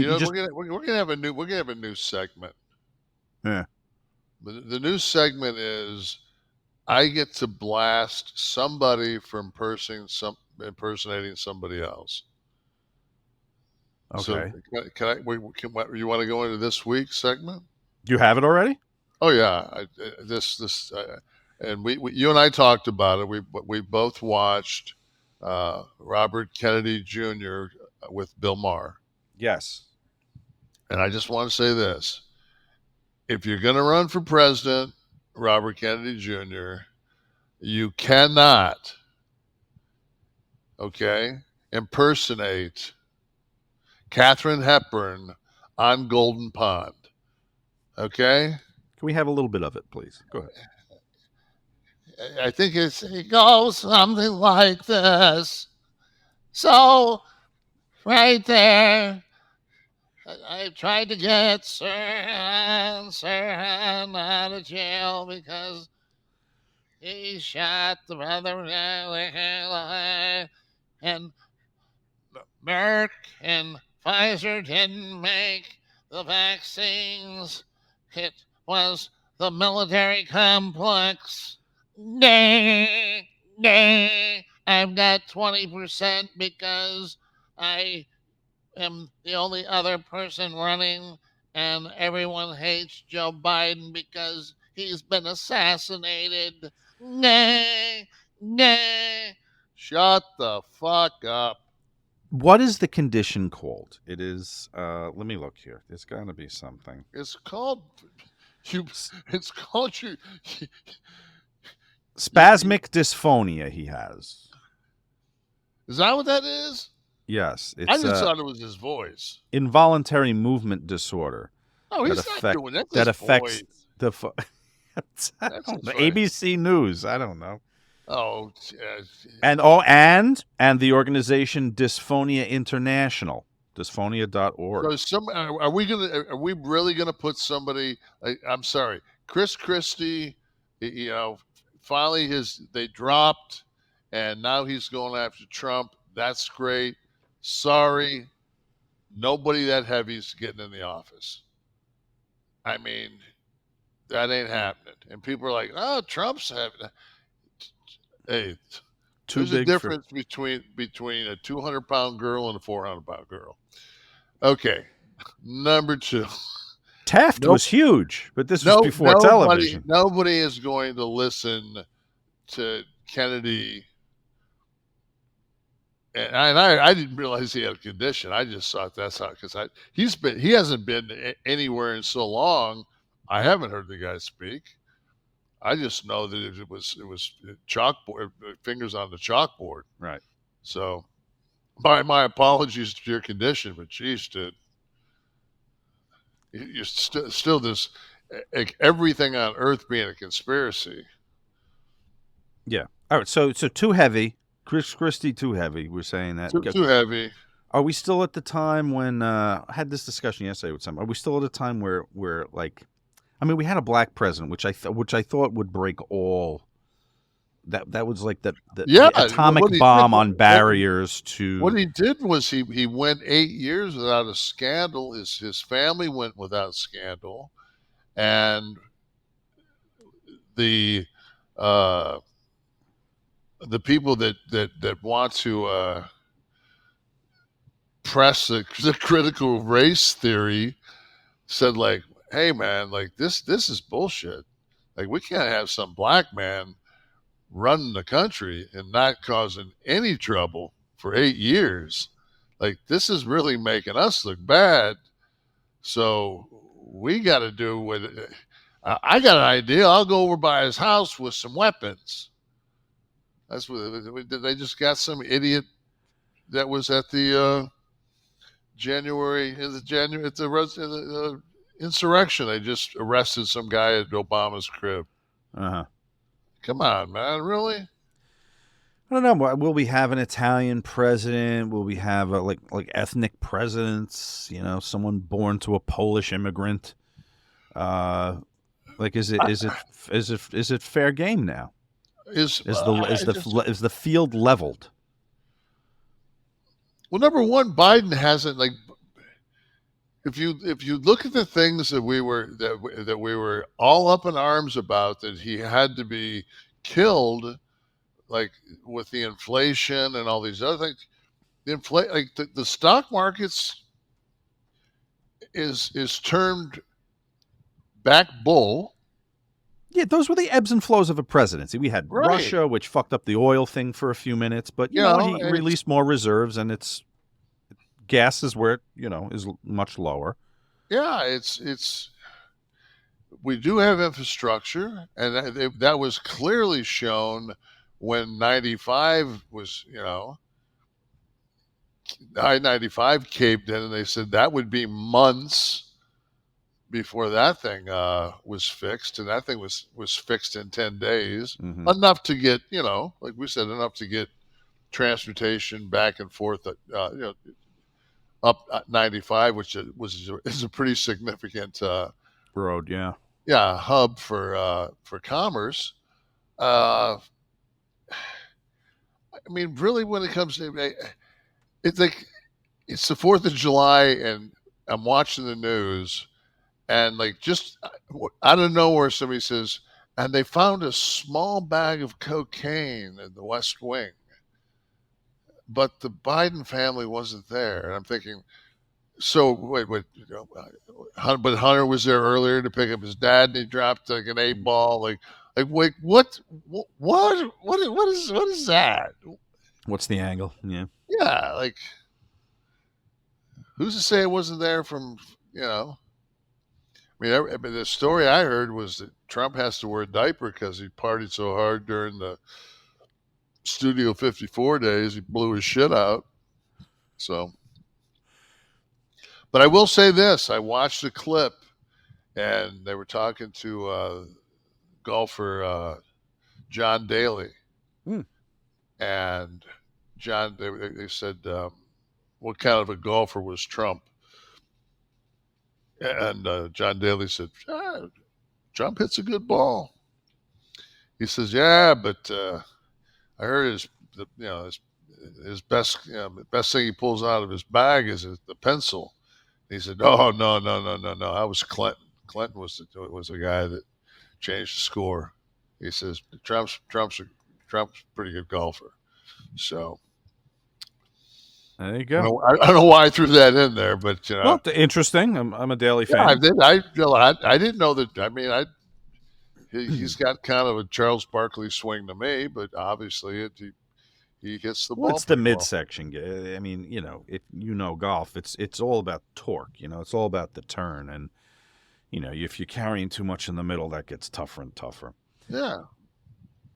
You just we're gonna have a new segment. yeah. The new segment is I get to blast somebody for impersonating somebody else. So Okay. you want to go into this week's segment? Do you have it already? Oh yeah, and you and I talked about it. We both watched Robert Kennedy Jr. With Bill Maher, Yes. and I just want to say this: if you're going to run for president, Robert Kennedy Jr., you cannot, okay, impersonate Katharine Hepburn on Golden Pond. Okay, Can we have a little bit of it, please? Go ahead. I think it goes something like this. So right there, I tried to get Sirhan out of jail because he shot the brother, and Merck and Pfizer didn't make the vaccines. It was the military complex. Nay, nay. I've got 20% because I am the only other person running, and everyone hates Joe Biden because he's been assassinated. Nay, nay. Shut the fuck up. What is the condition called? It is let me look here. There's got to be something. It's called you. It's called you. Spasmic dysphonia he has. Is that what that is? Yes, I it's just thought it was his voice. involuntary movement disorder. Oh, he's not doing that. That affects the I don't know, ABC News. I don't know. Oh, and the organization Dysphonia International, dysphonia.org. So are we really gonna put somebody? I'm sorry, Chris Christie. Finally they dropped, and now he's going after Trump. That's great. Sorry, nobody that heavy's getting in the office. I mean, that ain't happening. And people are like, "Oh, Trump's having." Hey, there's a difference between a 200-pound girl and a 400-pound girl. Okay, number 2. Taft was huge, but this was before television. Nobody is going to listen to Kennedy. And I didn't realize he had a condition. I just thought that's how, because he hasn't been anywhere in so long. I haven't heard the guy speak. I just know that it was chalkboard, fingers on the chalkboard. Right. So, my apologies to your condition, but geez, dude, you're still this everything on earth being a conspiracy. Yeah. All right. So too heavy. Chris Christie too heavy. We're saying that too heavy. Are we still at the time when I had this discussion yesterday with someone? Are we still at a time where like, I mean, we had a black president, which I thought would break all. That was like the atomic bomb on barriers to. What he did was he went 8 years without a scandal. His family went without scandal, and the people that want to press the critical race theory said, like, hey man, like this is bullshit. Like, we can't have some black man running the country and not causing any trouble for 8 years. Like, this is really making us look bad. So we got to do what I got an idea. I'll go over by his house with some weapons. That's what they just got some idiot that was at the insurrection. They just arrested some guy at Obama's crib. Uh-huh. Come on, man, really? I don't know. Will we have an Italian president? Will we have like ethnic presidents? You know, someone born to a Polish immigrant. Like, is it fair game now? Is the field leveled? Well, number one, Biden hasn't, like, if you look at the things that we were all up in arms about, that he had to be killed, like with the inflation and all these other things, the stock markets is turned back bull. Yeah, those were the ebbs and flows of a presidency. We had Right. Russia, which fucked up the oil thing for a few minutes, but You know, he released more reserves, and gas is where it is much lower. yeah, it's we do have infrastructure, and that was clearly shown when 95 was, I-95 caved in, and they said that would be months before that thing was fixed, and that thing was fixed in 10 days, Mm-hmm. enough to get, like we said, enough to get transportation back and forth, up 95, which is a pretty significant Road, yeah. hub for commerce. uh I mean, really, when it comes to, it's like, it's the 4th of July, and I'm watching the news, and like, just out of nowhere, somebody says, and they found a small bag of cocaine in the West Wing, but the Biden family wasn't there. And I'm thinking, so wait, but Hunter was there earlier to pick up his dad, and he dropped like an 8 ball. Like, wait, what is that? What's the angle? Yeah. Yeah, like, who's to say it wasn't there from, I mean, the story I heard was that Trump has to wear a diaper because he partied so hard during the Studio 54 days, he blew his shit out. So, but I will say this: I watched a clip, and they were talking to golfer John Daly, Hmm. and they said, what kind of a golfer was Trump? And John Daly said, Trump hits a good ball. He says, yeah, but I heard his best, best thing he pulls out of his bag is the pencil. He said, oh, no, no, no, no, no. I was Clinton. Clinton was the guy that changed the score. He says Trump's a pretty good golfer. So There you I go. don't know why I threw that in there, but Well, interesting. I'm a Daily yeah, I fan. did. I didn't know that. I mean, he's got kind of a Charles Barkley swing to me, but obviously he hits the Well, ball it's the pretty well. midsection. I mean, if golf, it's all about torque. It's all about the turn, and if you're carrying too much in the middle, that gets tougher and tougher. Yeah.